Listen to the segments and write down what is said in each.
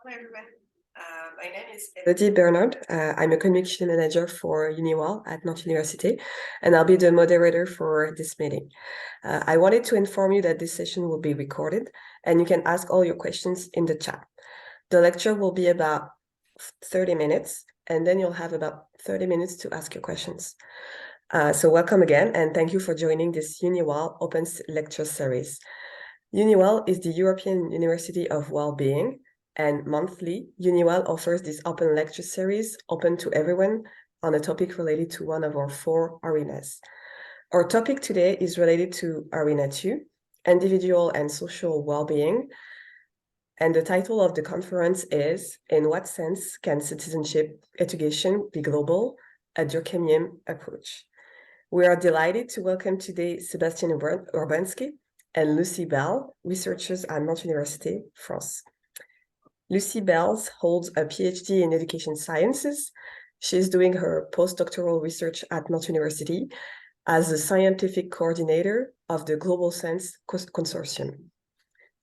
Hello, everyone. My name is Elodie Bernard. I'm a communication manager for EUniWell at Nantes University, and I'll be the moderator for this meeting. I wanted to inform you that this session will be recorded, and you can ask all your questions in the chat. The lecture will be about 30 minutes, and then you'll have about 30 minutes to ask your questions. So welcome again, and thank you for joining this EUniWell Open Lecture Series. EUniWell is the European University of Wellbeing, and monthly, EUniWell offers this open lecture series open to everyone on a topic related to one of our 4 arenas. Our topic today is related to Arena 2, individual and social well-being, and the title of the conference is, In What Sense Can Citizenship Education Be Global? A Durkheimian Approach. We are delighted to welcome today Sébastien Urbanski and Lucy Bell, researchers at Nantes University, France. Lucy Bells holds a PhD in education sciences. She's doing her postdoctoral research at Nantes University as the scientific coordinator of the Global Sense Consortium.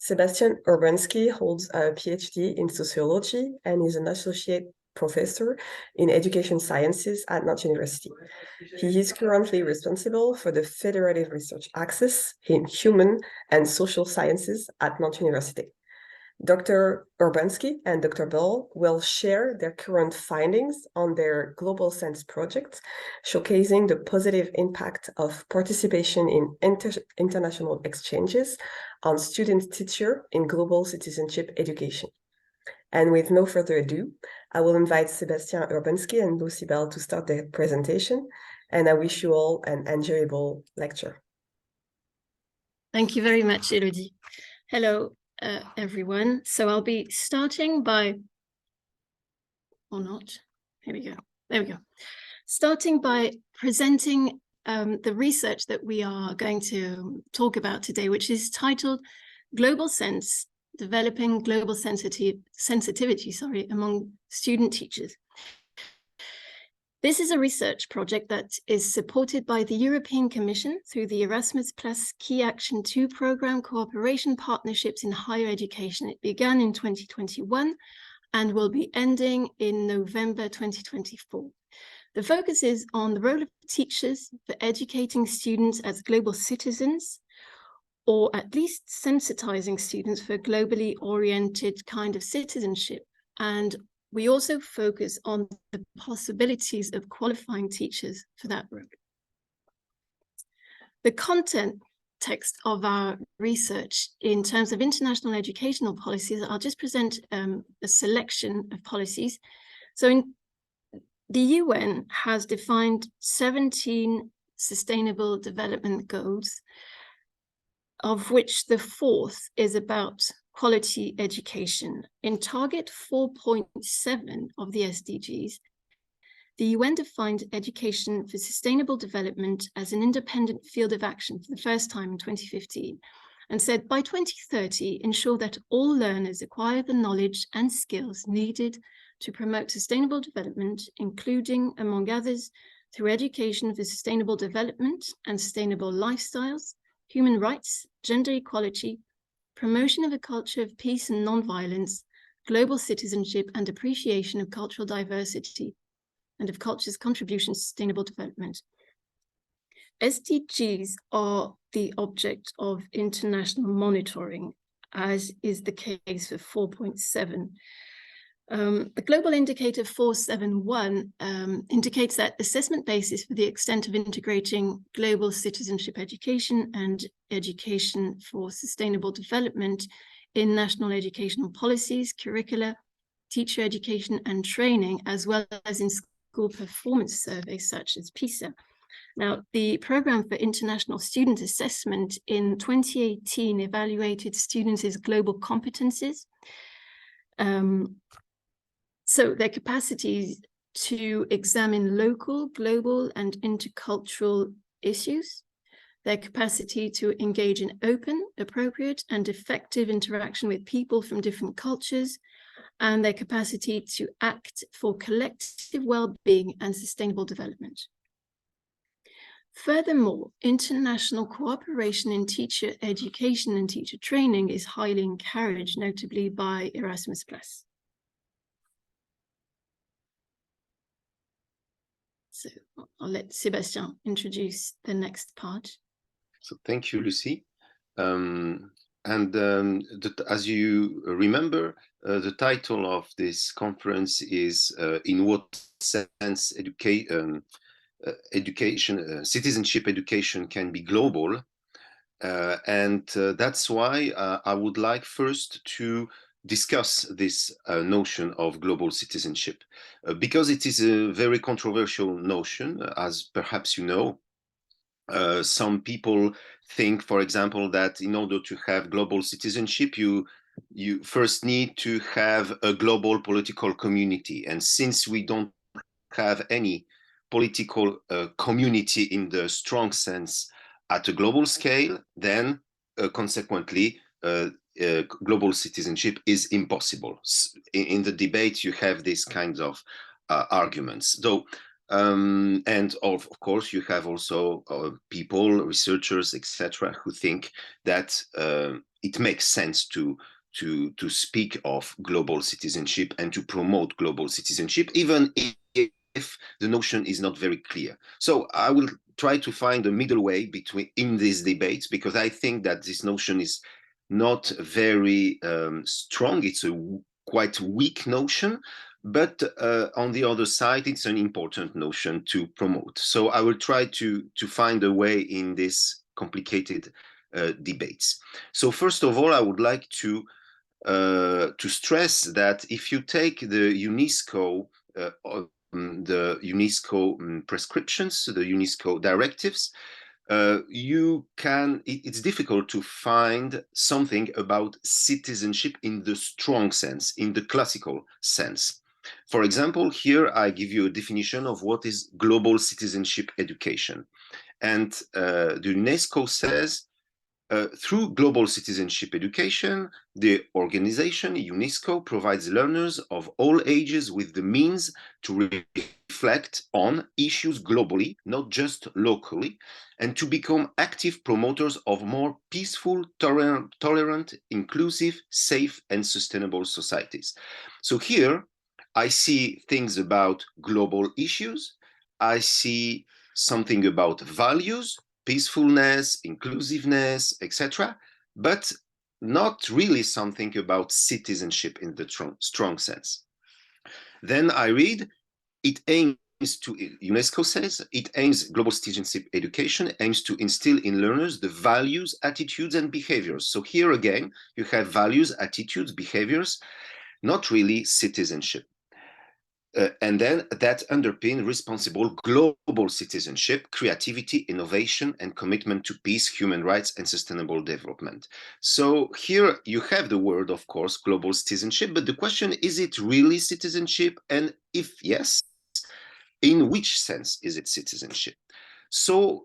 Sébastien Urbanski holds a PhD in sociology and is an associate professor in education sciences at Nantes University. He is currently responsible for the federative research axis in human and social sciences at Nantes University. Dr. Urbanski and Dr. Bell will share their current findings on their Global Sense project, showcasing the positive impact of participation in international exchanges on student-teacher in global citizenship education. And with no further ado, I will invite Sébastien Urbanski and Lucy Bell to start their presentation, and I wish you all an enjoyable lecture. Thank you very much, Elodie. Hello, everyone. So I'll be starting by, or not, here we go, there we go. Starting by presenting the research that we are going to talk about today, which is titled Global Sense, Developing Global Sensitivity among Student Teachers. This is a research project that is supported by the European Commission through the Erasmus Plus Key Action 2 Programme Cooperation Partnerships in Higher Education. It began in 2021 and will be ending in November 2024. The focus is on the role of teachers for educating students as global citizens, or at least sensitizing students for a globally oriented kind of citizenship. And we also focus on the possibilities of qualifying teachers for that role. The content text of our research in terms of international educational policies, I'll just present a selection of policies. So the UN has defined 17 sustainable development goals, of which the 4th is about quality education. In target 4.7 of the SDGs, the UN defined education for sustainable development as an independent field of action for the first time in 2015, and said by 2030, ensure that all learners acquire the knowledge and skills needed to promote sustainable development, including, among others, through education for sustainable development and sustainable lifestyles, human rights, gender equality, promotion of a culture of peace and non-violence, global citizenship and appreciation of cultural diversity and of culture's contribution to sustainable development. SDGs are the object of international monitoring, as is the case for 4.7. The global indicator 471 indicates that assessment basis for the extent of integrating global citizenship education and education for sustainable development in national educational policies, curricula, teacher education and training, as well as in school performance surveys such as PISA. Now, the Programme for International Student Assessment in 2018 evaluated students' global competencies, so their capacities to examine local, global, and intercultural issues, their capacity to engage in open, appropriate, and effective interaction with people from different cultures, and their capacity to act for collective well-being and sustainable development. Furthermore, international cooperation in teacher education and teacher training is highly encouraged, notably by Erasmus Plus. So I'll let Sébastien introduce the next part. So thank you, Lucy. As you remember, the title of this conference is In What Sense Citizenship Education Can Be Global. That's why I would like first to discuss this notion of global citizenship, because it is a very controversial notion, as perhaps you know. Some people think, for example, that in order to have global citizenship, you first need to have a global political community. And since we don't have any political community in the strong sense at a global scale, then consequently, global citizenship is impossible. In the debate, you have these kinds of arguments. Though, and of course, you have also people, researchers, etc., who think that it makes sense to speak of global citizenship and to promote global citizenship, even if the notion is not very clear. So I will try to find a middle way in these debates, because I think that this notion is not very strong. It's a quite weak notion, but on the other side, it's an important notion to promote. So I will try to find a way in this complicated debates. So first of all, I would like to stress that if you take the UNESCO prescriptions, the UNESCO directives, it's difficult to find something about citizenship in the strong sense, in the classical sense. For example, here I give you a definition of what is global citizenship education. And the UNESCO says, through global citizenship education, the organization UNESCO provides learners of all ages with the means to reflect on issues globally, not just locally, and to become active promoters of more peaceful, tolerant, inclusive, safe, and sustainable societies. So here, I see things about global issues. I see something about values, peacefulness, inclusiveness, etc., but not really something about citizenship in the strong sense. Then I read, UNESCO says, global citizenship education aims to instill in learners the values, attitudes, and behaviors. So here again, you have values, attitudes, behaviors, not really citizenship. And then that underpin responsible global citizenship, creativity, innovation, and commitment to peace, human rights, and sustainable development. So here you have the word, of course, global citizenship, but the question, is it really citizenship? And if yes, in which sense is it citizenship? So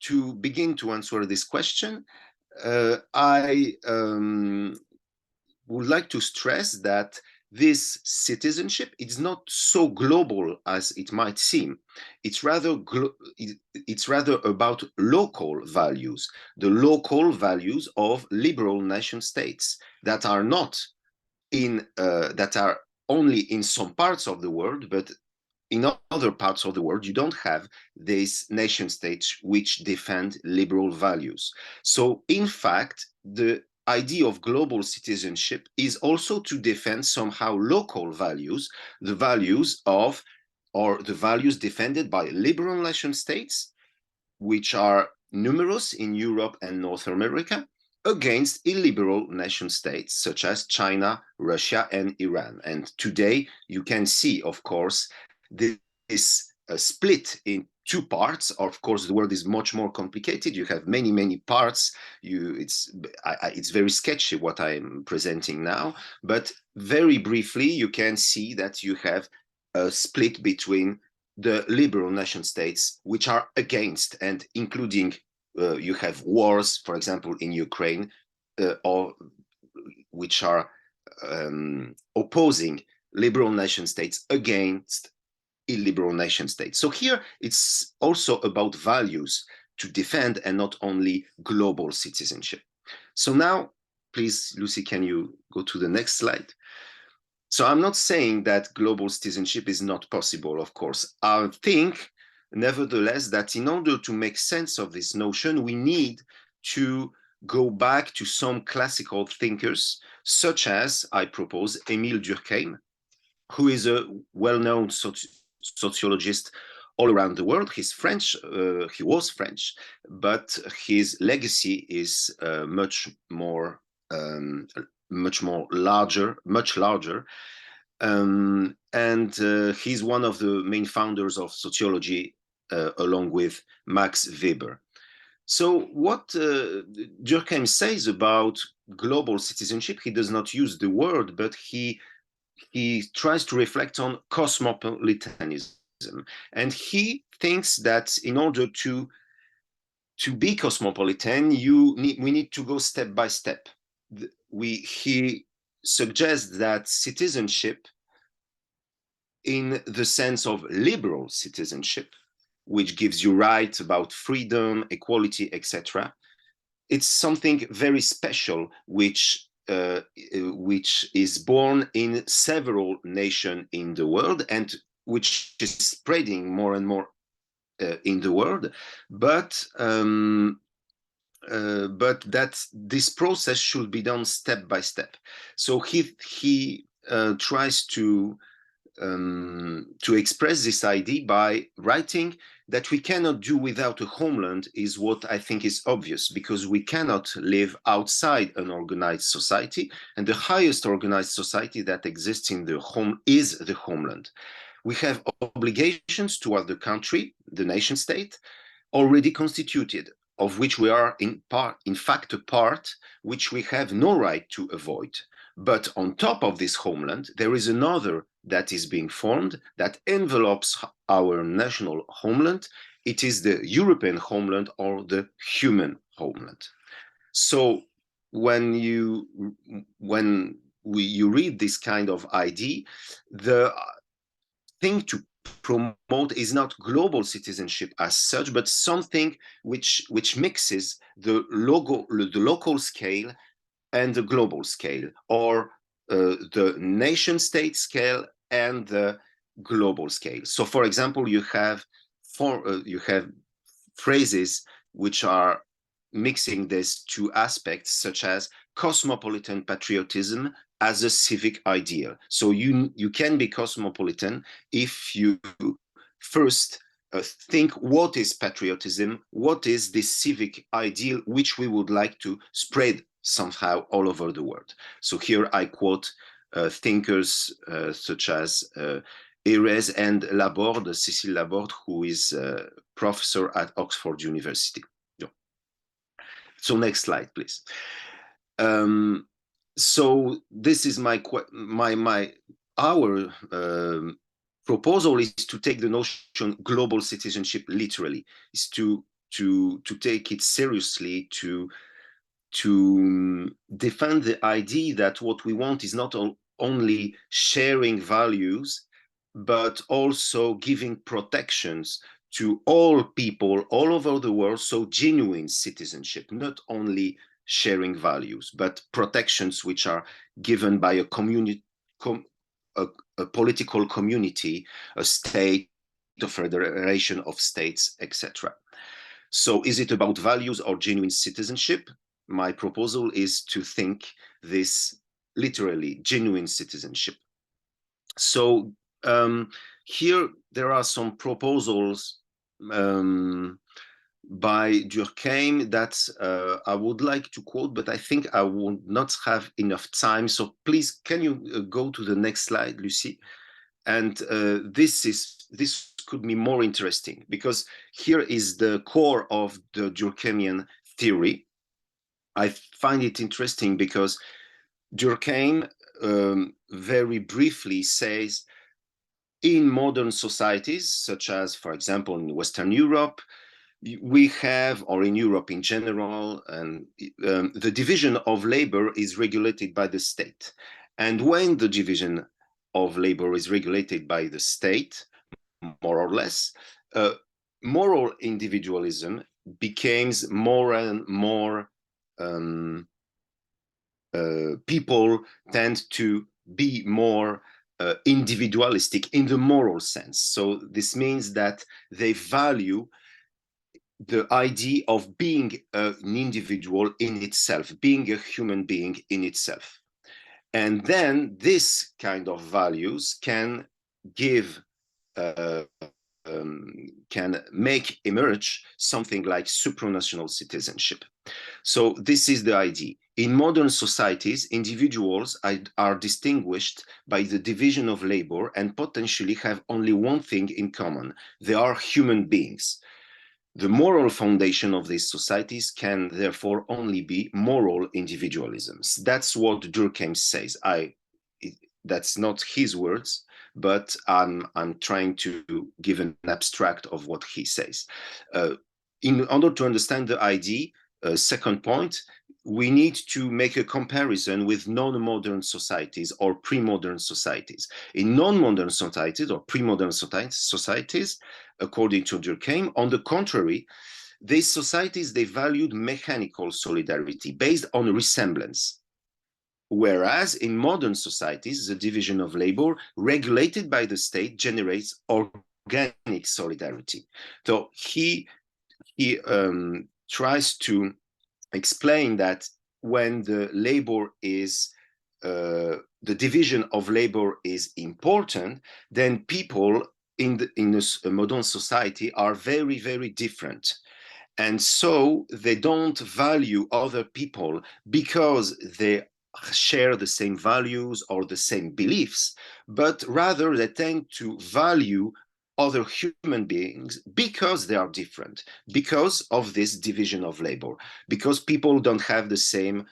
to begin to answer this question, I would like to stress that this citizenship is not so global as it might seem. It's rather about local values, the local values of liberal nation states that are not that are only in some parts of the world, but in other parts of the world, you don't have these nation states which defend liberal values. So in fact, the idea of global citizenship is also to defend somehow local values, the values of, or the values defended by liberal nation states, which are numerous in Europe and North America, against illiberal nation states such as China, Russia, and Iran. And today you can see, of course, this split in two parts. Of course, the world is much more complicated. You have many, many parts. It's very sketchy what I'm presenting now, but very briefly, you can see that you have a split between the liberal nation states, which are against, and including, you have wars, for example, in Ukraine, or which are opposing liberal nation states against illiberal nation states. So here it's also about values to defend and not only global citizenship. So now, please, Lucy, can you go to the next slide? So I'm not saying that global citizenship is not possible, of course. I think nevertheless, that in order to make sense of this notion, we need to go back to some classical thinkers, such as, I propose, Emile Durkheim, who is a well-known sociologist all around the world. He's French, he was French, but his legacy is much larger. And he's one of the main founders of sociology, along with Max Weber. So what Durkheim says about global citizenship, he does not use the word, but he tries to reflect on cosmopolitanism. And he thinks that in order to be cosmopolitan, we need to go step by step. He suggests that citizenship, in the sense of liberal citizenship, which gives you rights about freedom, equality, etc., it's something very special, which is born in several nations in the world, and which is spreading more and more in the world, but that this process should be done step by step. So he tries to express this idea by writing that we cannot do without a homeland is what I think is obvious, because we cannot live outside an organized society, and the highest organized society that exists in the home is the homeland. We have obligations toward the country, the nation state, already constituted, of which we are in fact a part, which we have no right to avoid. But on top of this homeland, there is another that is being formed that envelopes our national homeland. It is the European homeland, or the human homeland. So when you read this kind of idea, the thing to promote is not global citizenship as such, but something which mixes the local scale and the global scale, or the nation state scale and the global scale. So, for example, you have phrases which are mixing these two aspects, such as cosmopolitan patriotism as a civic ideal. So you can be cosmopolitan if you first think, what is patriotism? What is this civic ideal which we would like to spread somehow all over the world? So here I quote thinkers such as Erez and Laborde, Cécile Laborde, who is a professor at Oxford University. So next slide, please. So this is our proposal is to take the notion global citizenship literally, is to take it seriously, to defend the idea that what we want is not only sharing values, but also giving protections to all people all over the world. So genuine citizenship, not only sharing values, but protections which are given by a community, a political community, a state, a federation of states, etc. So is it about values or genuine citizenship? My proposal is to think this literally, genuine citizenship. So here there are some proposals by Durkheim that I would like to quote, but I think I will not have enough time. So please, can you go to the next slide, Lucy? And this could be more interesting, because here is the core of the Durkheimian theory. I find it interesting because Durkheim very briefly says, in modern societies, such as, for example, in Western Europe, we have, or in Europe in general, and the division of labor is regulated by the state. And when the division of labor is regulated by the state, more or less, moral individualism becomes more and more, people tend to be more individualistic in the moral sense. So this means that they value the idea of being an individual in itself, being a human being in itself. And then this kind of values can give, can make emerge something like supranational citizenship. So this is the idea. In modern societies, individuals are distinguished by the division of labor and potentially have only one thing in common. They are human beings. The moral foundation of these societies can therefore only be moral individualisms. That's what Durkheim says. That's not his words, but I'm trying to give an abstract of what he says. In order to understand the idea, second point, we need to make a comparison with non-modern societies or pre-modern societies. In non-modern societies or pre-modern societies, according to Durkheim, on the contrary, these societies, they valued mechanical solidarity based on resemblance. Whereas in modern societies, the division of labor regulated by the state generates organic solidarity. So he tries to explain that when the labor is, the division of labor is important, then people in a modern society are very, very different. And so they don't value other people because they share the same values or the same beliefs, but rather they tend to value other human beings because they are different, because of this division of labor, because people don't have the same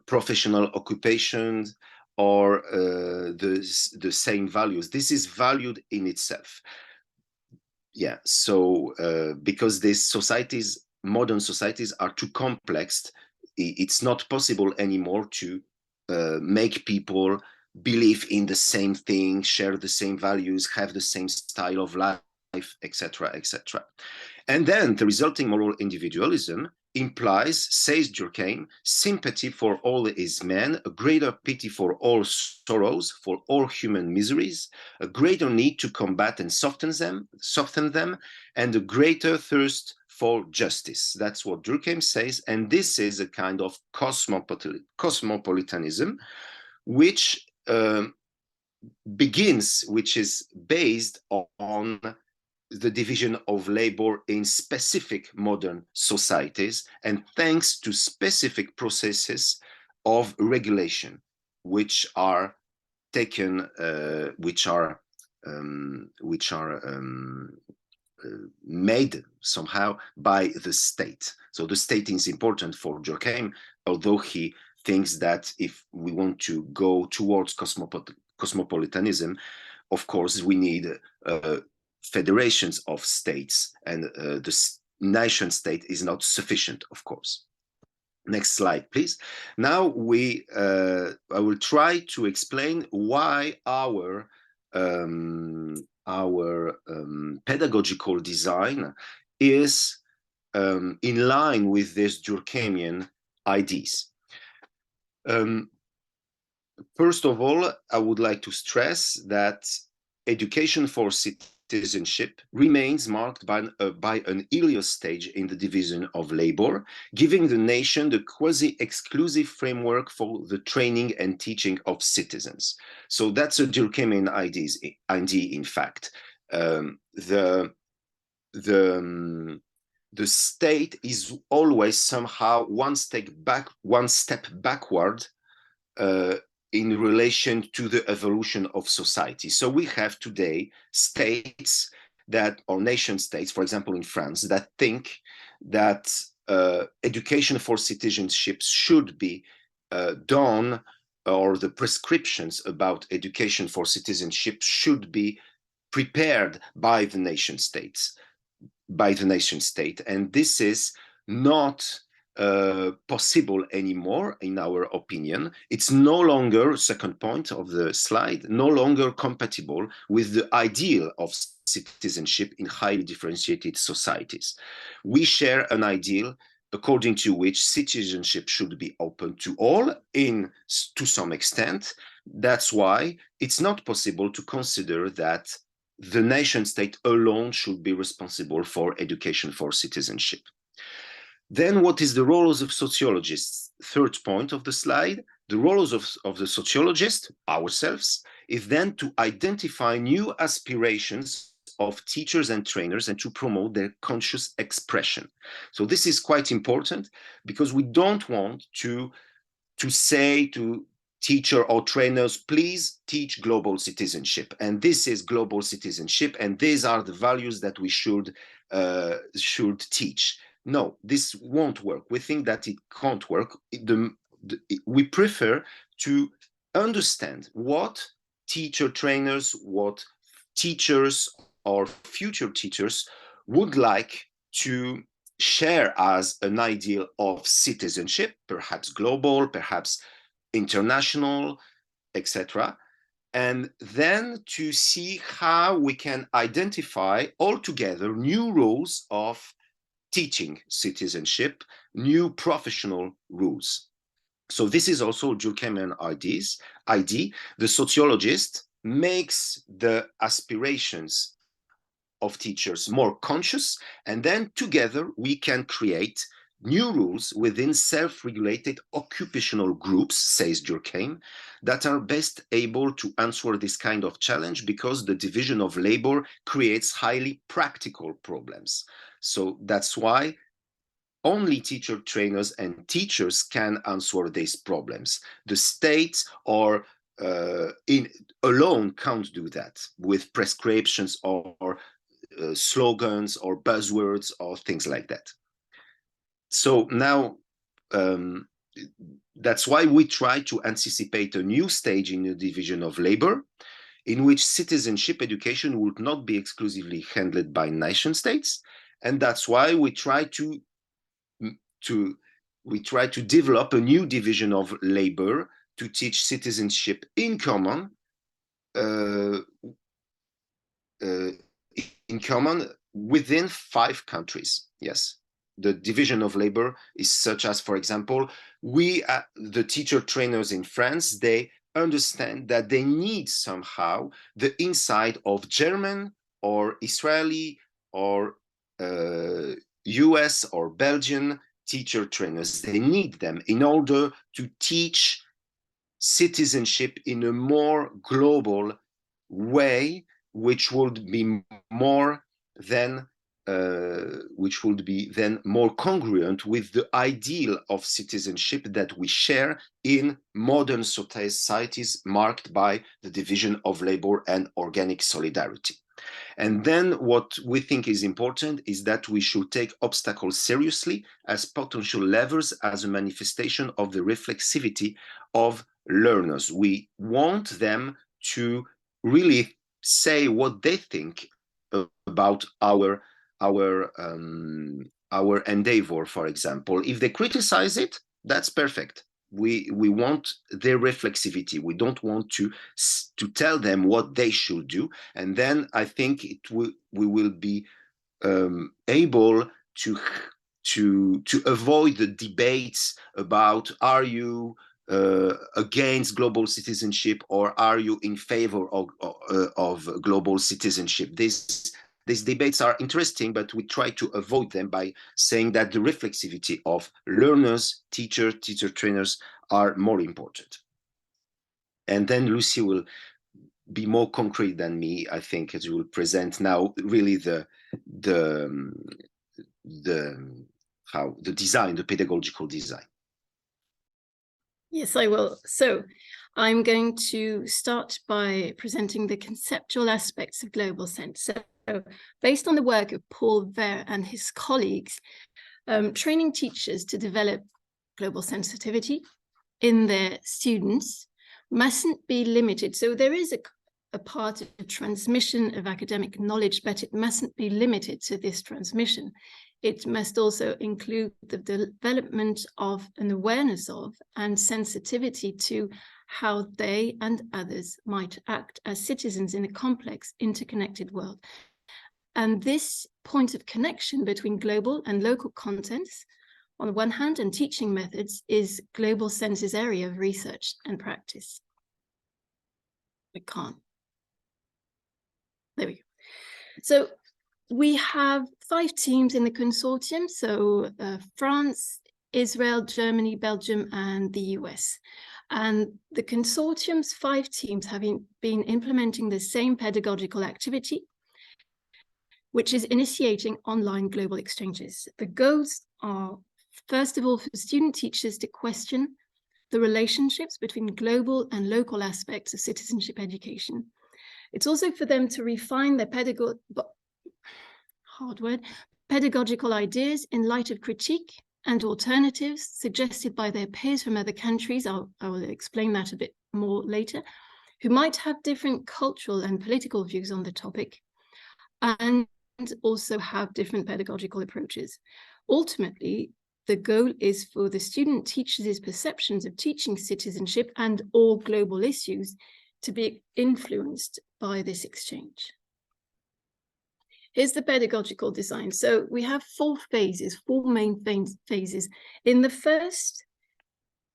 professional occupations or the same values. This is valued in itself. Yeah, so because these societies, modern societies, are too complex, it's not possible anymore to make people believe in the same thing, share the same values, have the same style of life, etc., etc. And then the resulting moral individualism implies, says Durkheim, sympathy for all is men, a greater pity for all sorrows, for all human miseries, a greater need to combat and soften them, and a greater thirst for justice. That's what Durkheim says, and this is a kind of cosmopolitanism, which which is based on the division of labor in specific modern societies, and thanks to specific processes of regulation, which are taken, made somehow by the state. So the state is important for Durkheim, although he thinks that if we want to go towards cosmopolitanism, of course, we need federations of states, and the nation state is not sufficient, of course. Next slide, please. Now I will try to explain why our pedagogical design is in line with these Durkheimian ideas. First of all, I would like to stress that education for citizenship remains marked by an earlier stage in the division of labor, giving the nation the quasi-exclusive framework for the training and teaching of citizens. So that's a Durkheimian idea, in fact. The state is always somehow one step backward in relation to the evolution of society. So we have today states or nation states, for example, in France, that think that education for citizenship should be done, or the prescriptions about education for citizenship should be prepared by the nation state. And this is not possible anymore, in our opinion. It's no longer, second point of the slide, no longer compatible with the ideal of citizenship in highly differentiated societies. We share an ideal according to which citizenship should be open to all to some extent, That's why it's not possible to consider that the nation state alone should be responsible for education for citizenship. Then what is the roles of sociologists? Third point of the slide, the roles of the sociologist, ourselves, is then to identify new aspirations of teachers and trainers and to promote their conscious expression. So this is quite important because we don't want to say to teacher or trainers, please teach global citizenship. And this is global citizenship, and these are the values that we should teach. No, this won't work. We think that it can't work. We prefer to understand what teacher trainers, what teachers or future teachers would like to share as an ideal of citizenship, perhaps global, perhaps international, etc. And then to see how we can identify altogether new rules of teaching citizenship, new professional rules. So this is also Durkheimian idea. The sociologist makes the aspirations of teachers more conscious, and then together we can create new rules within self-regulated occupational groups, says Durkheim, that are best able to answer this kind of challenge because the division of labor creates highly practical problems. So that's why only teacher trainers and teachers can answer these problems. The state or alone can't do that with prescriptions or slogans or buzzwords or things like that. So now that's why we try to anticipate a new stage in the division of labor in which citizenship education would not be exclusively handled by nation states. And that's why we try to develop a new division of labor to teach citizenship in common within 5 countries. Yes, the division of labor is such as, for example, the teacher trainers in France, they understand that they need somehow the inside of German or Israeli or US or Belgian teacher trainers. They need them in order to teach citizenship in a more global way, which would be more than more congruent with the ideal of citizenship that we share in modern societies marked by the division of labor and organic solidarity. And then what we think is important is that we should take obstacles seriously as potential levers, as a manifestation of the reflexivity of learners. We want them to really say what they think about our endeavor, for example. If they criticize it, that's perfect. We want their reflexivity. We don't want to tell them what they should do. And then I think we will be able to avoid the debates about, are you against global citizenship or are you in favor of global citizenship? These debates are interesting, but we try to avoid them by saying that the reflexivity of learners, teacher trainers are more important. And then Lucy will be more concrete than me, I think, as we will present now really the design, the pedagogical design. Yes, I will. So I'm going to start by presenting the conceptual aspects of global sense. So based on the work of Paul Vert and his colleagues, training teachers to develop global sensitivity in their students mustn't be limited. So there is a part of the transmission of academic knowledge, but it mustn't be limited to this transmission. It must also include the development of an awareness of and sensitivity to how they and others might act as citizens in a complex, interconnected world. And this point of connection between global and local contents, on the one hand, and teaching methods is Global Sense's area of research and practice. I can't. There we go. So we have 5 teams in the consortium. So France, Israel, Germany, Belgium, and the US. And the consortium's 5 teams have been implementing the same pedagogical activity, which is initiating online global exchanges. The goals are, first of all, for student teachers to question the relationships between global and local aspects of citizenship education. It's also for them to refine their pedagogical ideas in light of critique and alternatives suggested by their peers from other countries. I will explain that a bit more later, who might have different cultural and political views on the topic, and also have different pedagogical approaches. Ultimately, the goal is for the student teachers' perceptions of teaching citizenship and all global issues to be influenced by this exchange. Here's the pedagogical design. So we have 4 phases, 4 main phases. In the first,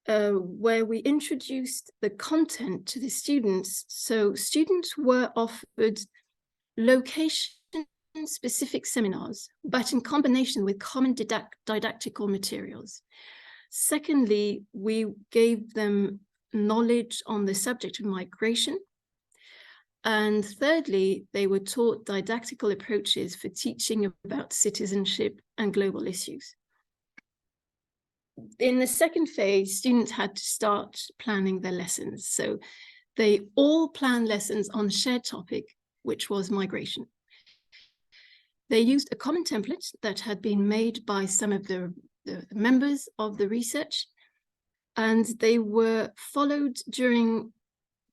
where we introduced the content to the students, so students were offered location-specific seminars, but in combination with common didactical materials. Secondly, we gave them knowledge on the subject of migration. And thirdly, they were taught didactical approaches for teaching about citizenship and global issues. In the second phase, students had to start planning their lessons. So they all planned lessons on a shared topic, which was migration. They used a common template that had been made by some of the members of the research, and they were followed during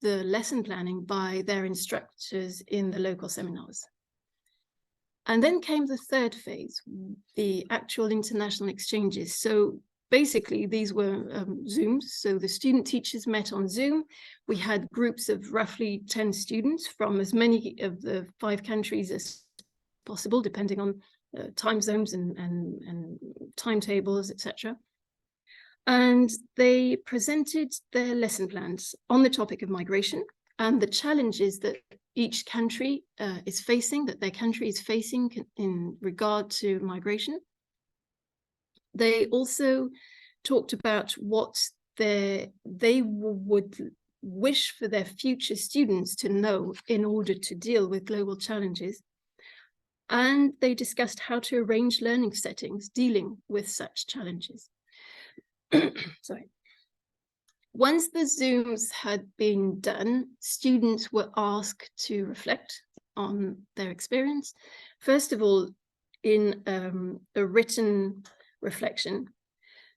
the lesson planning by their instructors in the local seminars. And then came the third phase, the actual international exchanges. So basically these were Zooms. So the student teachers met on Zoom. We had groups of roughly 10 students from as many of the 5 countries as possible, depending on time zones and timetables, etc. And they presented their lesson plans on the topic of migration and the challenges that each country is facing, that their country is facing in regard to migration. They also talked about what they would wish for their future students to know in order to deal with global challenges. And they discussed how to arrange learning settings dealing with such challenges. Sorry. Once the Zooms had been done, students were asked to reflect on their experience. First of all, in a written reflection.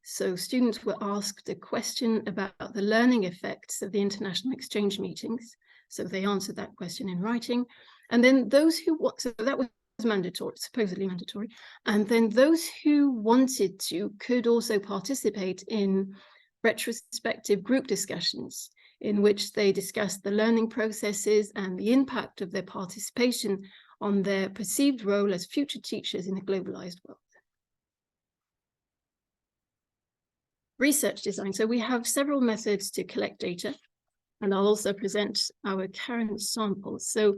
So students were asked a question about the learning effects of the international exchange meetings. So they answered that question in writing. And then those who, so that was mandatory, supposedly mandatory. And then those who wanted to could also participate in retrospective group discussions in which they discussed the learning processes and the impact of their participation on their perceived role as future teachers in a globalized world. Research design. So we have several methods to collect data, and I'll also present our current samples. So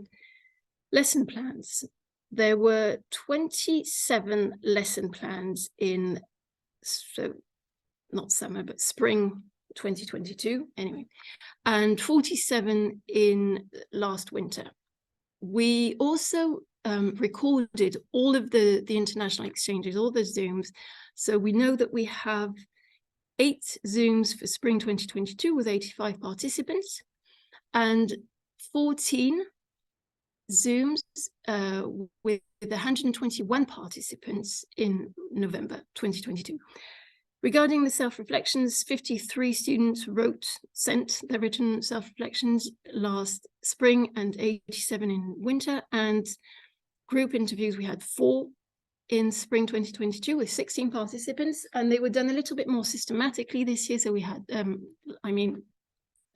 lesson plans. There were 27 lesson plans in, so not summer, but spring 2022, anyway, and 47 in last winter. We also recorded all of the international exchanges, all the Zooms. So we know that we have 8 Zooms for spring 2022 with 85 participants, and 14 Zooms with 121 participants in November 2022. Regarding the self-reflections, 53 students sent their written self-reflections last spring and 87 in winter, and group interviews we had 4 in spring 2022 with 16 participants, and they were done a little bit more systematically this year. So we had,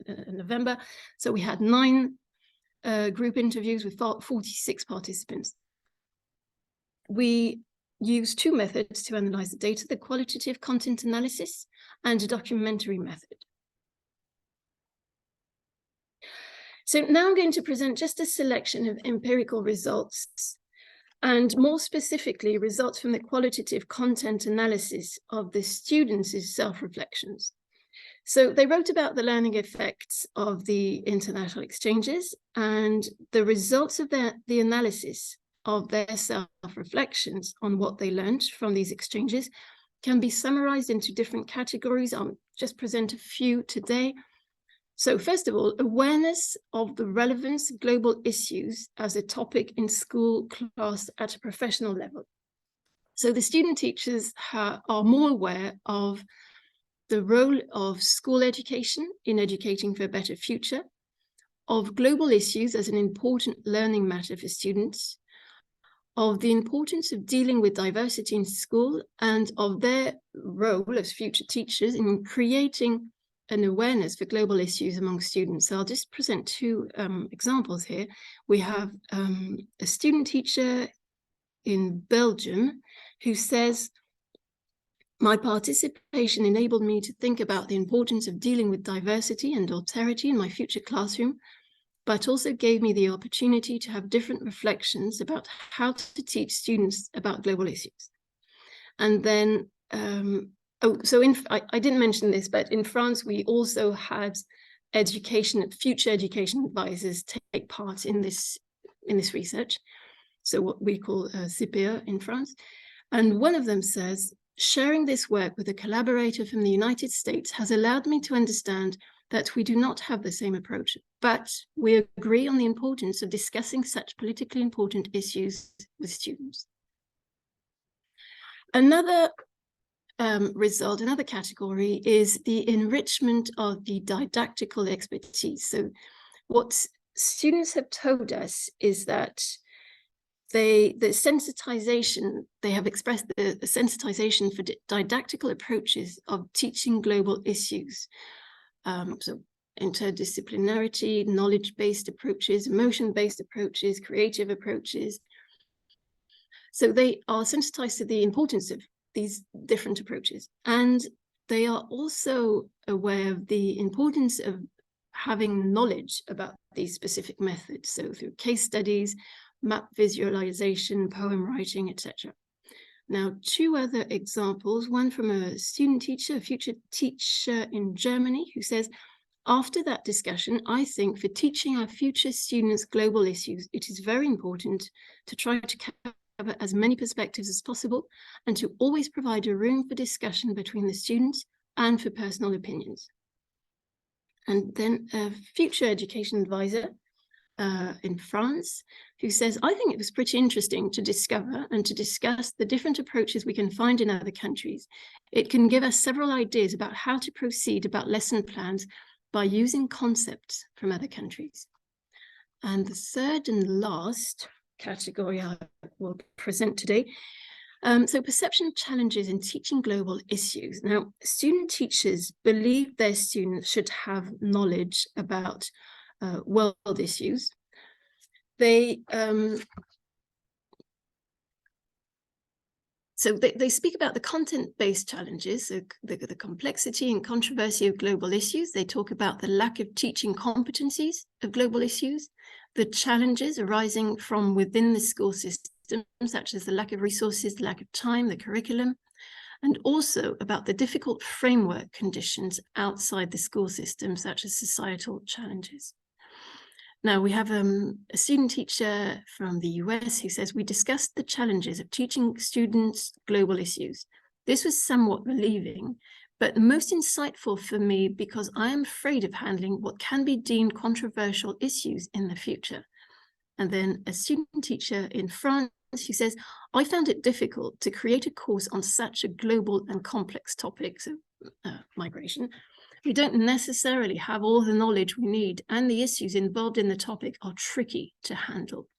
November, so we had 9 group interviews with 46 participants. We use 2 methods to analyze the data, the qualitative content analysis and a documentary method. So now I'm going to present just a selection of empirical results, and more specifically, results from the qualitative content analysis of the students' self-reflections. So they wrote about the learning effects of the international exchanges, and the results of the analysis of their self-reflections on what they learned from these exchanges can be summarized into different categories. I'll just present a few today. So first of all, awareness of the relevance of global issues as a topic in school, class, at a professional level. So the student teachers are more aware of the role of school education in educating for a better future, of global issues as an important learning matter for students, of the importance of dealing with diversity in school, and of their role as future teachers in creating an awareness for global issues among students. So I'll just present two examples here. We have a student teacher in Belgium who says, "My participation enabled me to think about the importance of dealing with diversity and alterity in my future classroom, but also gave me the opportunity to have different reflections about how to teach students about global issues." And then, I didn't mention this, but in France, we also had future education advisors take part in this research. So what we call CPE in France. And one of them says, "Sharing this work with a collaborator from the United States has allowed me to understand that we do not have the same approach, but we agree on the importance of discussing such politically important issues with students." Another result, another category, is the enrichment of the didactical expertise. So what students have told us is that they have expressed the sensitization for didactical approaches of teaching global issues. So interdisciplinarity, knowledge-based approaches, emotion-based approaches, creative approaches. So they are sensitized to the importance of these different approaches. And they are also aware of the importance of having knowledge about these specific methods. So through case studies, map visualization, poem writing, etc. Now, two other examples, one from a student teacher, a future teacher in Germany, who says, "After that discussion, I think for teaching our future students global issues, it is very important to try to cover as many perspectives as possible and to always provide a room for discussion between the students and for personal opinions." And then a future education advisor in France who says, "I think it was pretty interesting to discover and to discuss the different approaches we can find in other countries. It can give us several ideas about how to proceed about lesson plans by using concepts from other countries." And the third and last category I will present today, so perception challenges in teaching global issues. Now, student teachers believe their students should have knowledge about world issues. They speak about the content-based challenges, so the complexity and controversy of global issues. They talk about the lack of teaching competencies of global issues, the challenges arising from within the school system, such as the lack of resources, the lack of time, the curriculum, and also about the difficult framework conditions outside the school system, such as societal challenges. Now, we have a student teacher from the US who says, "We discussed the challenges of teaching students global issues. This was somewhat relieving, but most insightful for me because I am afraid of handling what can be deemed controversial issues in the future." And then a student teacher in France who says, "I found it difficult to create a course on such a global and complex topic," so migration. "We don't necessarily have all the knowledge we need, and the issues involved in the topic are tricky to handle."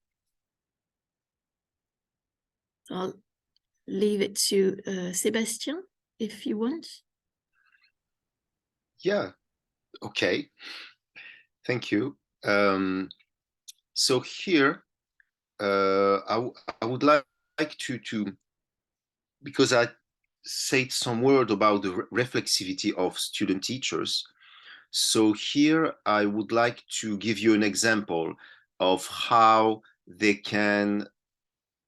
So I'll leave it to Sébastien, if you want. Yeah, okay. Thank you. So here, I would like to, because I said some word about the reflexivity of student teachers. So here I would like to give you an example of how they can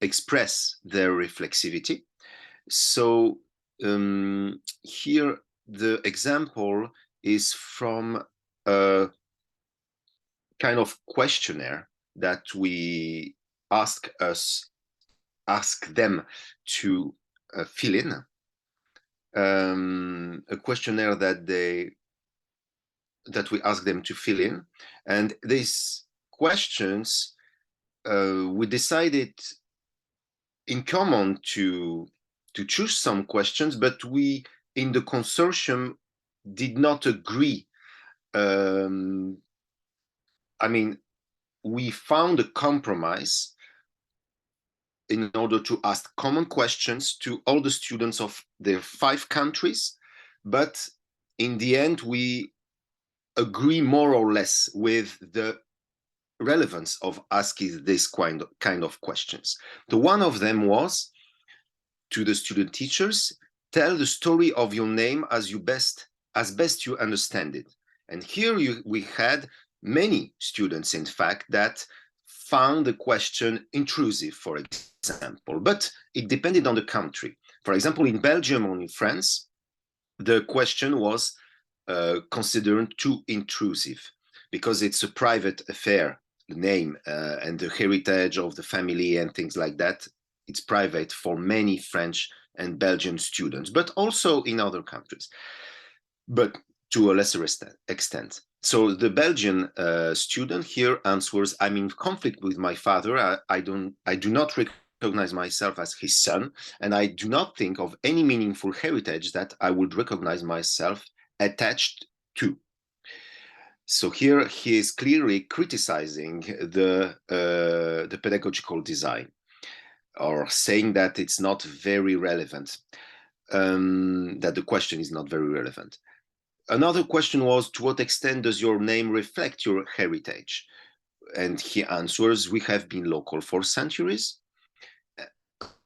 express their reflexivity. So here the example is from a kind of questionnaire that we ask them to fill in. A questionnaire that we ask them to fill in, and these questions we decided in common to choose some questions, but we in the consortium did not agree. I mean, we found a compromise in order to ask common questions to all the students of the 5 countries, but in the end we agree more or less with the relevance of asking this kind of questions. So one of them was to the student teachers, tell the story of your name as best you understand it. And here we had many students, in fact, that found the question intrusive, for example, but it depended on the country. For example, in Belgium or in France, the question was considered too intrusive because it's a private affair, the name and the heritage of the family and things like that. It's private for many French and Belgian students, but also in other countries, but to a lesser extent. So the Belgian student here answers, I'm in conflict with my father. I do not recognize myself as his son, and I do not think of any meaningful heritage that I would recognize myself attached to. So here he is clearly criticizing the pedagogical design, or saying that it's not very relevant, that the question is not very relevant. Another question was, to what extent does your name reflect your heritage? And he answers, we have been local for centuries.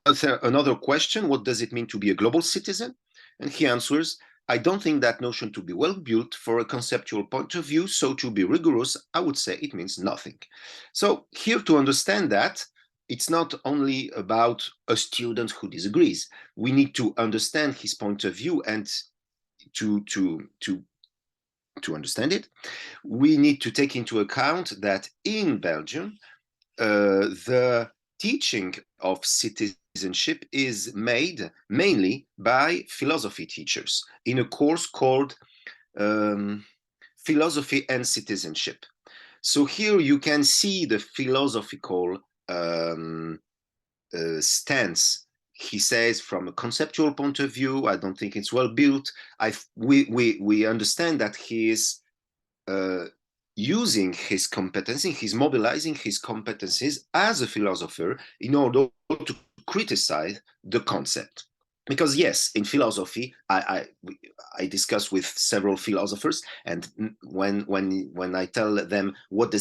Another question, what does it mean to be a global citizen? And he answers, I don't think that notion to be well built for a conceptual point of view, so to be rigorous, I would say it means nothing. So here, to understand that, it's not only about a student who disagrees. We need to understand his point of view, and to understand it, we need to take into account that in Belgium, the teaching of citizenship is made mainly by philosophy teachers in a course called Philosophy and Citizenship. So here you can see the philosophical stance. He says, from a conceptual point of view, I don't think it's well built. We understand that he is using his competency, he's mobilizing his competencies as a philosopher in order to criticize the concept. Because yes, in philosophy, I discuss with several philosophers, and when I tell them what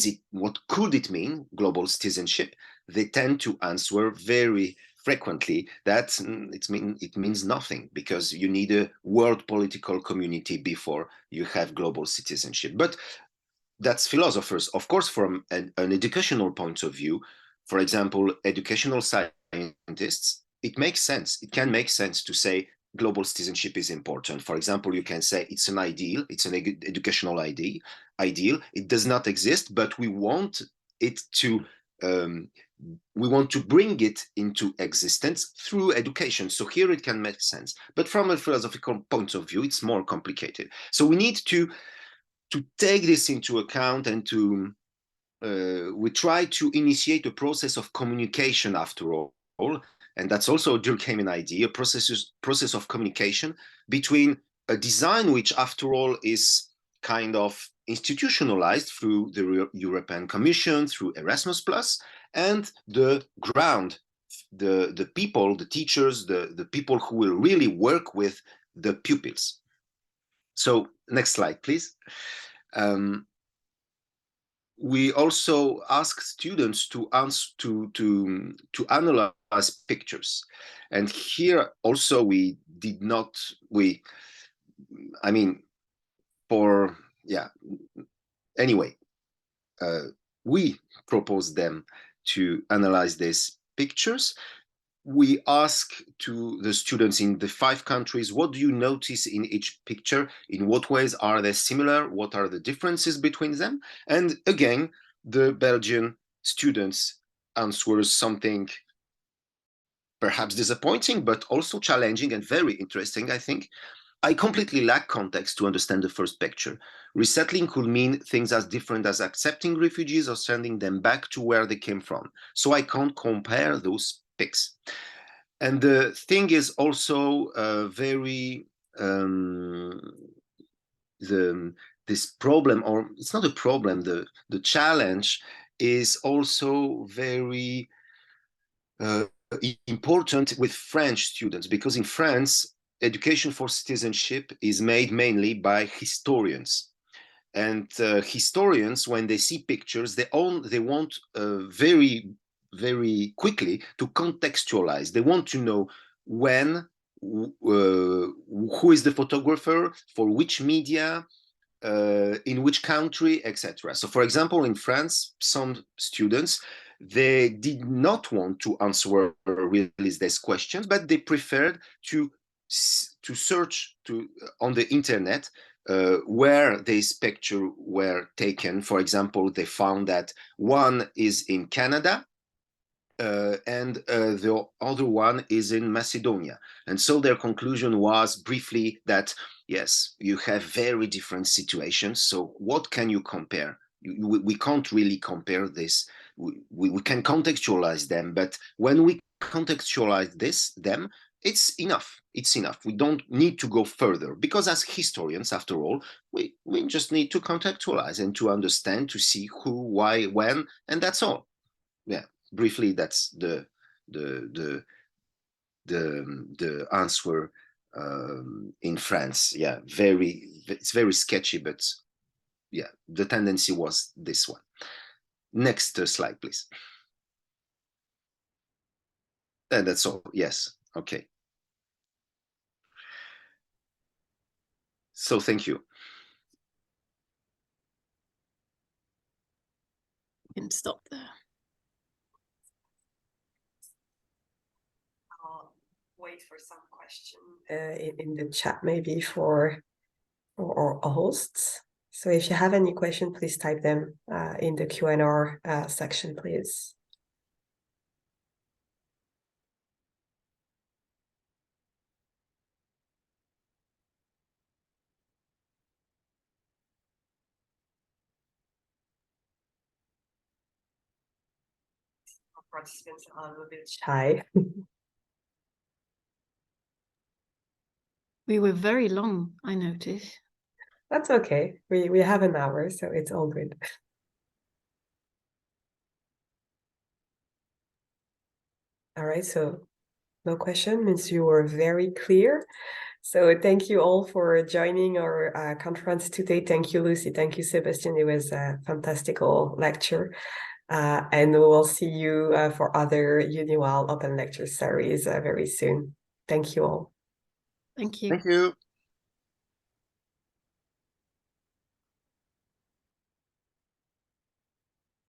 could it mean, global citizenship, they tend to answer very frequently that it means nothing, because you need a world political community before you have global citizenship. But that's philosophers. Of course, from an educational point of view, for example, educational scientists, it makes sense. It can make sense to say global citizenship is important. For example, you can say it's an ideal, it's an educational ideal. It does not exist, but we want it to we want to bring it into existence through education. So here it can make sense. But from a philosophical point of view, it's more complicated. So we need to take this into account, and we try to initiate a process of communication after all. And that's also a Durkheimian idea, process of communication between a design which after all is kind of institutionalized through the European Commission, through Erasmus+, and the ground, the people, the teachers, the people who will really work with the pupils. So next slide, please. We also ask students to analyze pictures, and here also yeah. Anyway, we propose them to analyze these pictures. We ask to the students in the 5 countries, what do you notice in each picture? In what ways are they similar? What are the differences between them? And again, the Belgian students answer something perhaps disappointing, but also challenging and very interesting, I think. I completely lack context to understand the first picture. Resettling could mean things as different as accepting refugees or sending them back to where they came from. So I can't compare those pics. And the thing is also very this problem, or it's not a problem, the challenge is also very important with French students, because in France, education for citizenship is made mainly by historians. And historians, when they see pictures, they want very, very quickly to contextualize. They want to know when, who is the photographer, for which media, in which country, etc. So, for example, in France, some students, they did not want to answer really these questions, but they preferred to search on the internet where these pictures were taken. For example, they found that one is in Canada, and the other one is in Macedonia. And so their conclusion was briefly that, yes, you have very different situations. So what can you compare? We can't really compare this. We can contextualize them, but when we contextualize them, it's enough. It's enough. We don't need to go further, because as historians, after all, we just need to contextualize and to understand, to see who, why, when, and that's all. Yeah. Briefly, that's the answer in France. Yeah, it's very sketchy, but yeah, the tendency was this one. Next slide, please. And that's all. Yes. Okay. So thank you. You can stop there. I'll wait for some question in the chat, maybe for our hosts. So if you have any question, please type them in the Q&R section, please. Participants are a little bit shy. We were very long, I noticed. That's okay. We have an hour, so it's all good. All right, so no question means you were very clear. So thank you all for joining our conference today. Thank you, Lucy. Thank you, Sébastien. It was a fantastical lecture. And we will see you for other EUniWell Open Lecture Series very soon. Thank you all. Thank you. Thank you.